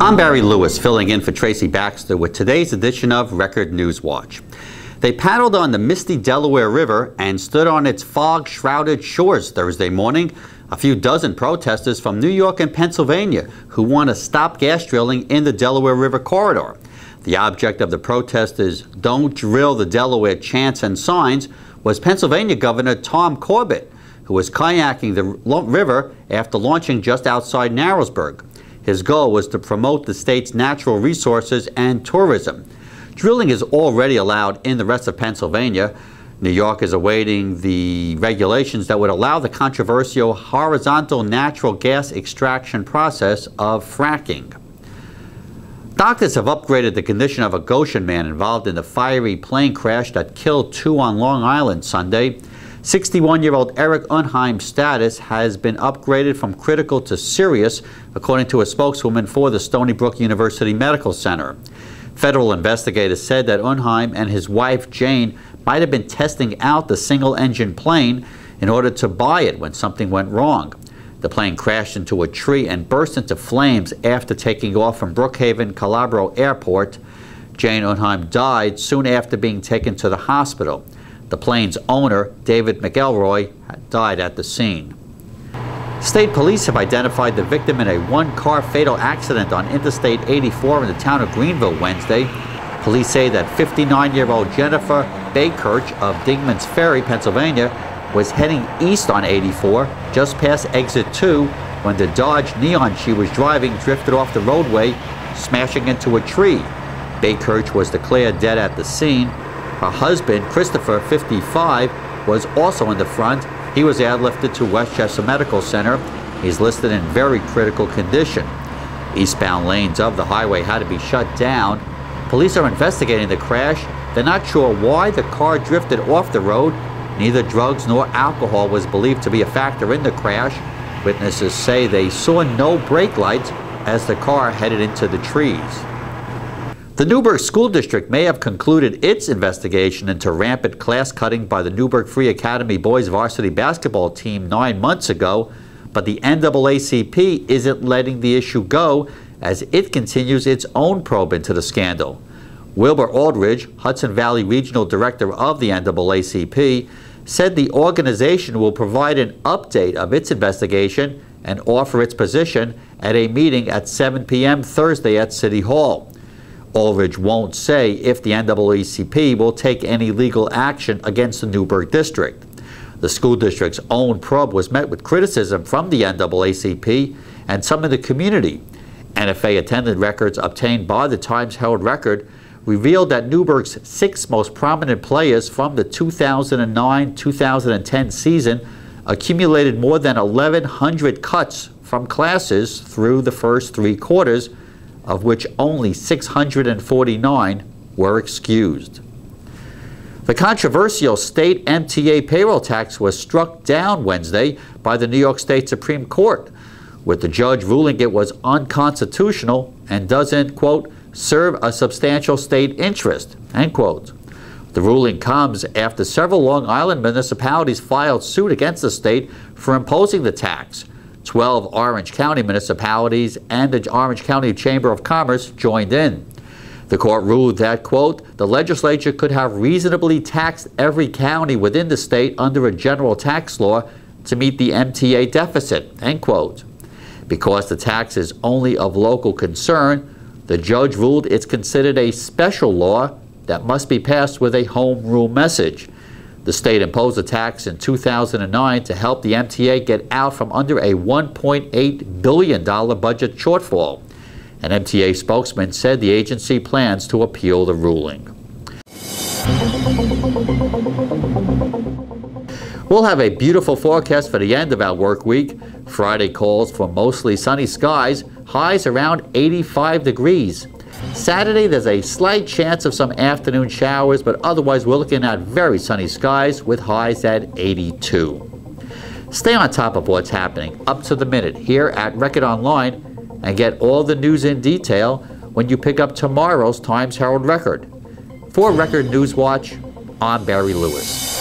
I'm Barry Lewis, filling in for Tracy Baxter with today's edition of Record Newswatch. They paddled on the misty Delaware River and stood on its fog-shrouded shores Thursday morning. A few dozen protesters from New York and Pennsylvania who want to stop gas drilling in the Delaware River corridor. The object of the protest is "Don't Drill the Delaware" chants and signs was Pennsylvania Governor Tom Corbett, who was kayaking the river after launching just outside Narrowsburg. His goal was to promote the state's natural resources and tourism. Drilling is already allowed in the rest of Pennsylvania. New York is awaiting the regulations that would allow the controversial horizontal natural gas extraction process of fracking. Doctors have upgraded the condition of a Goshen man involved in the fiery plane crash that killed 2 on Long Island Sunday. 61-year-old Eric Unheim's status has been upgraded from critical to serious, according to a spokeswoman for the Stony Brook University Medical Center. Federal investigators said that Unheim and his wife Jane might have been testing out the single-engine plane in order to buy it when something went wrong. The plane crashed into a tree and burst into flames after taking off from Brookhaven Calabro Airport. Jane Unheim died soon after being taken to the hospital. The plane's owner, David McElroy, died at the scene. State police have identified the victim in a one-car fatal accident on Interstate 84 in the town of Greenville Wednesday. Police say that 59-year-old Jennifer Bakirch of Dingman's Ferry, Pennsylvania, was heading east on 84 just past exit 2 when the Dodge Neon she was driving drifted off the roadway, smashing into a tree. Bakirch was declared dead at the scene. Her husband, Christopher, 55, was also in the front. He was airlifted to Westchester Medical Center. He's listed in very critical condition. Eastbound lanes of the highway had to be shut down. Police are investigating the crash. They're not sure why the car drifted off the road. Neither drugs nor alcohol was believed to be a factor in the crash. Witnesses say they saw no brake lights as the car headed into the trees. The Newburgh School District may have concluded its investigation into rampant class cutting by the Newburgh Free Academy boys varsity basketball team 9 months ago, but the NAACP isn't letting the issue go as it continues its own probe into the scandal. Wilbur Aldridge, Hudson Valley Regional Director of the NAACP, said the organization will provide an update of its investigation and offer its position at a meeting at 7 p.m. Thursday at City Hall. Aldridge won't say if the NAACP will take any legal action against the Newburgh district. The school district's own probe was met with criticism from the NAACP and some in the community. NFA attendance records obtained by the Times-Herald-Record revealed that Newburgh's 6 most prominent players from the 2009-2010 season accumulated more than 1,100 cuts from classes through the first 3 quarters, of which only 649 were excused. The controversial state MTA payroll tax was struck down Wednesday by the New York State Supreme Court, with the judge ruling it was unconstitutional and doesn't, quote, serve a substantial state interest, end quote. The ruling comes after several Long Island municipalities filed suit against the state for imposing the tax. 12 Orange County municipalities and the Orange County Chamber of Commerce joined in. The court ruled that, quote, the legislature could have reasonably taxed every county within the state under a general tax law to meet the MTA deficit, end quote. Because the tax is only of local concern, the judge ruled it's considered a special law that must be passed with a home rule message. The state imposed a tax in 2009 to help the MTA get out from under a $1.8 billion budget shortfall. An MTA spokesman said the agency plans to appeal the ruling. We'll have a beautiful forecast for the end of our work week. Friday calls for mostly sunny skies, highs around 85 degrees. Saturday, there's a slight chance of some afternoon showers, but otherwise we're looking at very sunny skies with highs at 82. Stay on top of what's happening up to the minute here at Record Online and get all the news in detail when you pick up tomorrow's Times-Herald-Record. For Record Newswatch, I'm Barry Lewis.